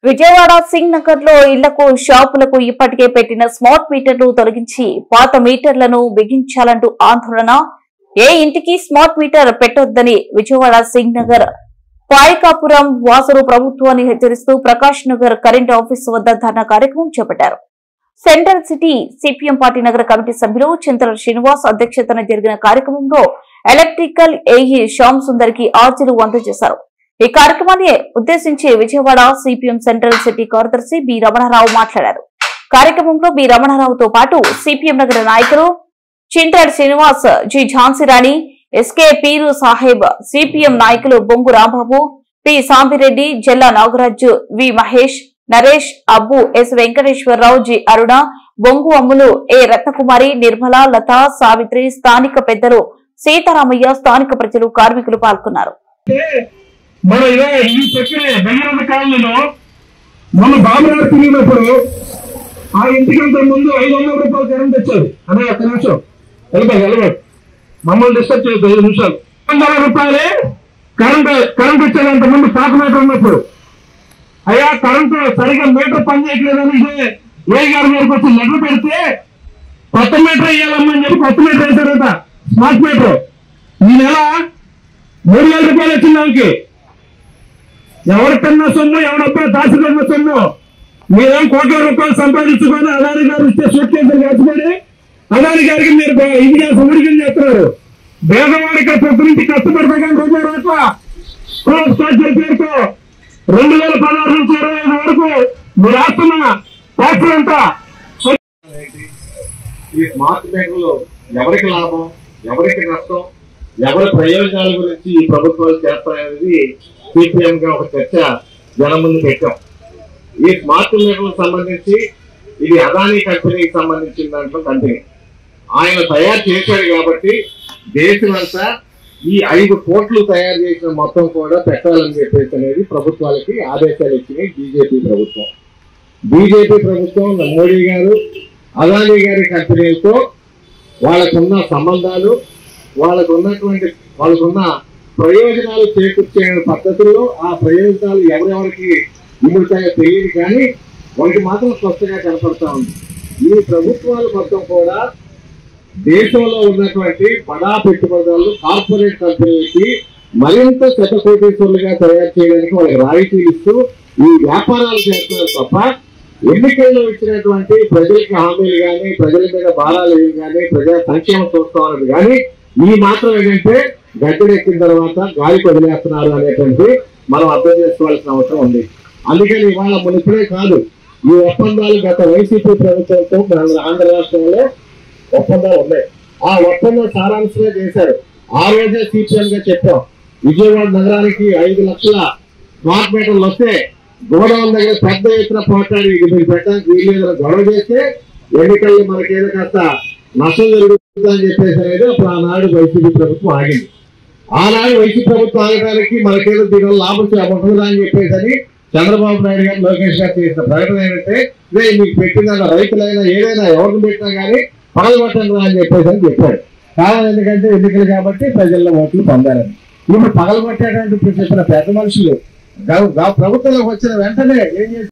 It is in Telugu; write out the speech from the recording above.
విజయవాడ సింగ్ నగర్ లో ఇళ్లకు షాపులకు ఇప్పటికే పెట్టిన స్మార్ట్ మీటర్లు తొలగించి పాత మీటర్లను బిగించాలంటూ ఆందోళన. ఏ ఇంటికి స్మార్ట్ మీటర్ పెట్టొద్దని విజయవాడ సింగ్ నగర్ పాయకాపురం వాసులు ప్రభుత్వాన్ని హెచ్చరిస్తూ ప్రకాష్ నగర్ కరెంట్ ఆఫీసు వద్ద ధర్నా కార్యక్రమం చేపట్టారు. సెంట్రల్ సిటీ సిపిఎం పార్టీ నగర కమిటీ సభ్యులు చింతల శ్రీనివాస్ అధ్యక్షతన జరిగిన కార్యక్రమంలో ఎలక్ట్రికల్ ఏఈ శ్యామ్ సుందర్ కి ఆర్జీలు అందజేశారు. ఈ కార్యక్రమాన్ని ఉద్దేశించి విజయవాడ సిపిఎం సెంట్రల్ సిటీ కార్యదర్శి బి రమణారావు మాట్లాడారు. కార్యక్రమంలో బి రమణారావుతో పాటు సిపిఎం నగర నాయకులు Chintala Srinivas, G Jhansirani, SK Peeru Saheb, CPM నాయకులు Bongu Rambabu, P Sambireddy, Jalla Nagaraju, V Mahesh, Naresh, Abbu, S Venkateswararao, G Aruna, Bongu Ammulu, ఏ రత్నకుమారి, నిర్మల, లత, సావిత్రి, స్థానిక పెద్దలు సీతారామయ్య, స్థానిక ప్రజలు, కార్మికులు పాల్గొన్నారు. ఆ ఇంటికంటే ముందు 500 రూపాయలు కరెంట్ వచ్చారు. అదే ఒక్క నిమిషం మమ్మల్ని డిస్టర్బ్ చేయొద్దు. 5 నిమిషాలు 100 రూపాయలే కరెంట్ వచ్చేదంత ముందు పాత మీటర్ ఉన్నప్పుడు. అయ్యా కరెంటు సరిగ్గా మీటర్ పనిచేయట్లేదని ఏ గారి మీదకి వచ్చి లెటర్ పెడితే కొత్త మీటర్ వేయాలమ్మని చెప్పి కొత్త మీటర్ వేశారట. స్మార్ట్ మీటర్ ఈ నెల 3000 రూపాయలు వచ్చింది. దానికి ఎవరికన్నా సొమ్ము, ఎవరొబ్బా దాచుకున్న సొమ్ము. మీరేం కోట్ల రూపాయలు సంపాదించుకొని అదాని గారు ఇచ్చే సూట్ కేసులు కాచుకొని అదాని గారికి మీరు ఇది సమర్థం చేస్తున్నారు. పేదవాడికి ప్రతి నుంచి కష్టపడతా కానీ రూపాయలు అట్లా పేరుతో 2016 నుంచి 25 వరకు మీరు ఆస్తున్న ట్యాక్స్ అంతా. ఈ స్మార్ట్ మీటర్లు ఎవరికి లాభం, ఎవరికి నష్టం, ఎవరి ప్రయోజనాల గురించి ఈ ప్రభుత్వాలు చేస్తాయనేది సిపిఎం గా ఒక చర్చ జనం ముందు పెట్టాం. ఈ స్మార్ట్ మీటర్లకు సంబంధించి ఇది అదానీ కంపెనీకి సంబంధించిన దాంట్లో కంపెనీ ఆయన తయారు చేశాడు కాబట్టి దేశమంతా ఈ 5 కోట్లు తయారు చేసిన మొత్తం కూడా పెట్టాలని చెప్పేసి అనేది ప్రభుత్వాలకి ఆదేశాలు ఇచ్చినాయి బీజేపీ ప్రభుత్వం. బీజేపీ ప్రభుత్వం మోడీ గారు అదానీ గారి కంపెనీలతో వాళ్ళకున్న సంబంధాలు, వాళ్ళకున్న ప్రయోజనాలు చేకూర్చే పద్ధతుల్లో ఆ ప్రయోజనాలు ఎవరెవరికి ఇముడతాయో తెలియదు, కానీ వారికి మాత్రం స్పష్టంగా కనపడతా ఉంది. ఈ ప్రభుత్వాలు మొత్తం కూడా దేశంలో ఉన్నటువంటి బడా పెట్టుబడులు కార్పొరేట్ కంపెనీలకి మరింత శతకోటీశ్వరులుగా తయారు చేయడానికి వాళ్ళకి రాయితీలు ఇస్తూ ఈ వ్యాపారాలు చేస్తున్నారు తప్ప ఎన్నికల్లో ఇచ్చినటువంటి ప్రజలకి హామీలు కానీ, ప్రజల మీద భారాలు కానీ, ప్రజా సంక్షేమం చూస్తామన్నది కానీ ఈ మాత్రం ఏంటంటే గడ్డెక్కిన తర్వాత గాలికి వదిలేస్తున్నారు అనేటువంటి మనం అర్థం చేసుకోవాల్సిన అవసరం ఉంది. అందుకని ఇవాళ మునిపడే కాదు, ఈ ఒప్పందాలు గత వైసీపీ ప్రభుత్వంతో ఆంధ్ర రాష్ట్రంలో ఒప్పందాలు ఉన్నాయి. ఆ ఒప్పందం సారాంశమే చేశారు. ఆ రోజే సిపిఎం గా చెప్పాం, విజయవాడ నగరానికి 5 లక్షల స్మార్ట్ మీటర్లు వస్తే గోడౌన్ దగ్గర పెద్ద ఎత్తున పోట్లాడి ఇది మీరు పెట్టడానికి వీళ్ళు గొడవ చేస్తే ఎన్నికల్లో మనకేదో కాస్త నష్టం జరుగుతుందని చెప్పేసి అనేది అప్పుడు ఆనాడు వైసీపీ ప్రభుత్వం ఆగింది. ఆనాడు వైసీపీ ప్రభుత్వం ఆగడానికి మనకేదో దీనివల్ల లాభం ఉంటుందా అని చెప్పేసి చంద్రబాబు నాయుడు గారు, లోకేష్ గారు చేసిన ప్రకటన ఏంటంటే మీకు పెట్టిన రైతులైనా ఏదైనా ఎవరిని పెట్టినా కానీ పగలగొట్టండి అని చెప్పేసి చెప్పాడు. కారణం ఎందుకంటే ఎన్నికలు కాబట్టి ప్రజల్లో ఓట్లు పొందాలని. ఇప్పుడు పగలగొట్టేటువంటి చెప్పిన పెద్ద మనుషులు ప్రభుత్వంలోకి వచ్చిన వెంటనే ఏం చేసి